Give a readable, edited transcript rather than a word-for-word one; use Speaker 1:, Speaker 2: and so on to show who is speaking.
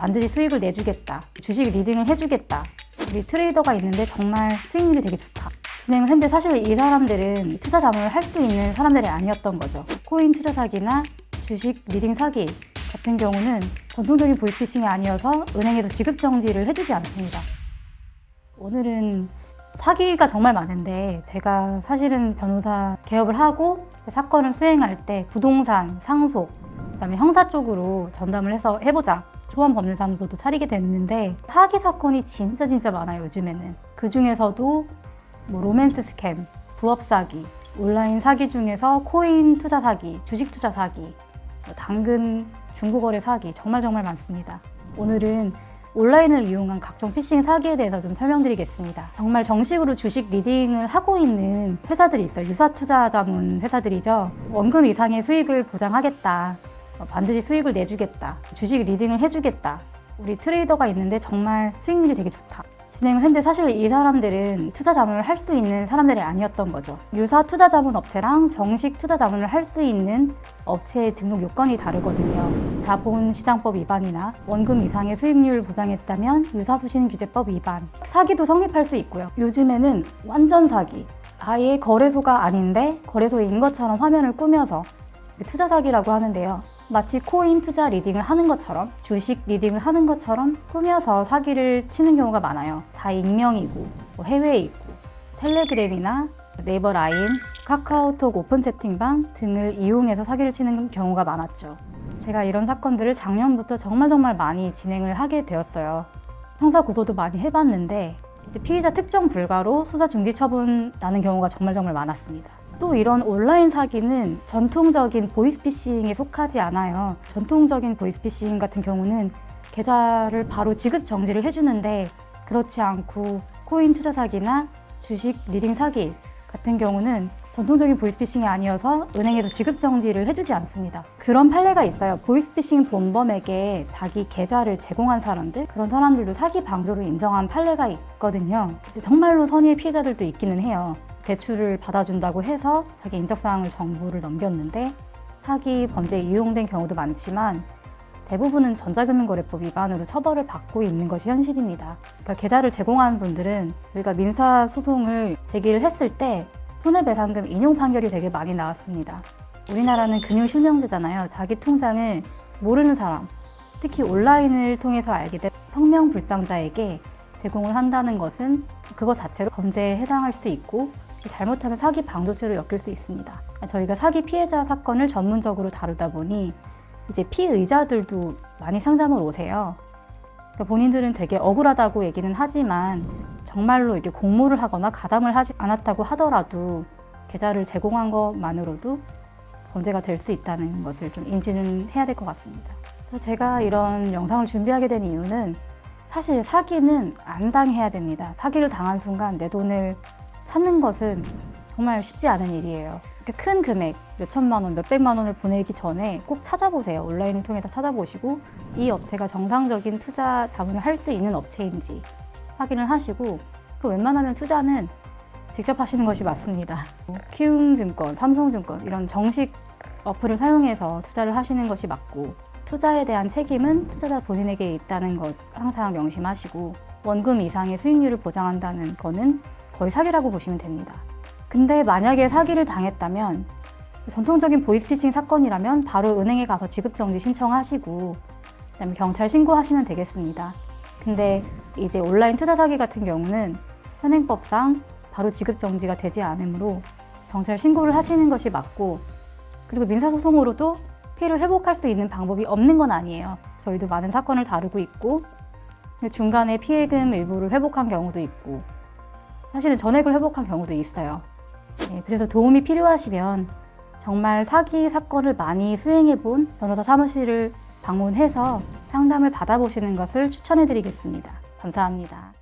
Speaker 1: 반드시 수익을 내주겠다, 주식 리딩을 해주겠다, 우리 트레이더가 있는데 정말 수익률이 되게 좋다, 진행을 했는데 사실 이 사람들은 투자 자문을 할 수 있는 사람들이 아니었던 거죠. 코인 투자 사기나 주식 리딩 사기 같은 경우는 전통적인 보이스피싱이 아니어서 은행에서 지급 정지를 해주지 않습니다. 오늘은 사기가 정말 많은데, 제가 사실은 변호사 개업을 하고 사건을 수행할 때 부동산, 상속, 그다음에 형사 쪽으로 전담을 해서 해보자, 초원법률사무소도 차리게 됐는데, 사기 사건이 진짜 많아요. 요즘에는 그 중에서도 뭐 로맨스 스캠, 부업 사기, 온라인 사기 중에서 코인 투자 사기, 주식 투자 사기, 뭐 당근 중고거래 사기, 정말 많습니다. 오늘은 온라인을 이용한 각종 피싱 사기에 대해서 좀 설명드리겠습니다. 정말 정식으로 주식 리딩을 하고 있는 회사들이 있어요. 유사투자자문 회사들이죠. 원금 이상의 수익을 보장하겠다, 반드시 수익을 내주겠다, 주식 리딩을 해주겠다, 우리 트레이더가 있는데 정말 수익률이 되게 좋다, 진행을 했는데 사실 이 사람들은 투자 자문을 할 수 있는 사람들이 아니었던 거죠. 유사 투자 자문 업체랑 정식 투자 자문을 할 수 있는 업체의 등록 요건이 다르거든요. 자본시장법 위반이나 원금 이상의 수익률 보장했다면 유사수신규제법 위반, 사기도 성립할 수 있고요. 요즘에는 완전 사기, 아예 거래소가 아닌데 거래소인 것처럼 화면을 꾸며서 투자 사기라고 하는데요. 마치 코인 투자 리딩을 하는 것처럼, 주식 리딩을 하는 것처럼 꾸며서 사기를 치는 경우가 많아요. 다 익명이고 뭐 해외에 있고, 텔레그램이나 네이버 라인, 카카오톡 오픈 채팅방 등을 이용해서 사기를 치는 경우가 많았죠. 제가 이런 사건들을 작년부터 정말 많이 진행을 하게 되었어요. 형사 고소도 많이 해봤는데 이제 피의자 특정 불가로 수사 중지 처분 나는 경우가 정말 많았습니다. 또 이런 온라인 사기는 전통적인 보이스피싱에 속하지 않아요. 전통적인 보이스피싱 같은 경우는 계좌를 바로 지급 정지를 해주는데, 그렇지 않고 코인 투자 사기나 주식 리딩 사기 같은 경우는 전통적인 보이스피싱이 아니어서 은행에서 지급 정지를 해주지 않습니다. 그런 판례가 있어요. 보이스피싱 본범에게 자기 계좌를 제공한 사람들, 그런 사람들도 사기 방조로 인정한 판례가 있거든요. 정말로 선의의 피해자들도 있기는 해요. 대출을 받아준다고 해서 자기 인적사항을 정보를 넘겼는데 사기 범죄에 이용된 경우도 많지만, 대부분은 전자금융거래법 위반으로 처벌을 받고 있는 것이 현실입니다. 그러니까 계좌를 제공한 분들은 우리가 민사소송을 제기를 했을 때 손해배상금 인용 판결이 되게 많이 나왔습니다. 우리나라는 금융실명제잖아요. 자기 통장을 모르는 사람, 특히 온라인을 통해서 알게 된 성명불상자에게 제공을 한다는 것은 그것 자체로 범죄에 해당할 수 있고, 잘못하면 사기 방조죄로 엮일 수 있습니다. 저희가 사기 피해자 사건을 전문적으로 다루다 보니 이제 피의자들도 많이 상담을 오세요. 그러니까 본인들은 되게 억울하다고 얘기는 하지만 정말로 이렇게 공모를 하거나 가담을 하지 않았다고 하더라도 계좌를 제공한 것만으로도 범죄가 될 수 있다는 것을 좀 인지는 해야 될 것 같습니다. 제가 이런 영상을 준비하게 된 이유는, 사실 사기는 안 당해야 됩니다. 사기를 당한 순간 내 돈을 찾는 것은 정말 쉽지 않은 일이에요. 큰 금액, 몇천만 원, 몇백만 원을 보내기 전에 꼭 찾아보세요. 온라인을 통해서 찾아보시고 이 업체가 정상적인 투자 자문을 할 수 있는 업체인지 확인을 하시고, 그 웬만하면 투자는 직접 하시는 것이 맞습니다. 키움증권, 삼성증권 이런 정식 어플을 사용해서 투자를 하시는 것이 맞고, 투자에 대한 책임은 투자자 본인에게 있다는 것 항상 명심하시고, 원금 이상의 수익률을 보장한다는 거는 거의 사기라고 보시면 됩니다. 근데 만약에 사기를 당했다면, 전통적인 보이스피싱 사건이라면 바로 은행에 가서 지급정지 신청하시고 그다음에 경찰 신고하시면 되겠습니다. 근데 이제 온라인 투자 사기 같은 경우는 현행법상 바로 지급정지가 되지 않으므로 경찰 신고를 하시는 것이 맞고, 그리고 민사소송으로도 피해를 회복할 수 있는 방법이 없는 건 아니에요. 저희도 많은 사건을 다루고 있고, 중간에 피해금 일부를 회복한 경우도 있고, 사실은 전액을 회복한 경우도 있어요. 그래서 도움이 필요하시면 정말 사기 사건을 많이 수행해본 변호사 사무실을 방문해서 상담을 받아보시는 것을 추천해드리겠습니다. 감사합니다.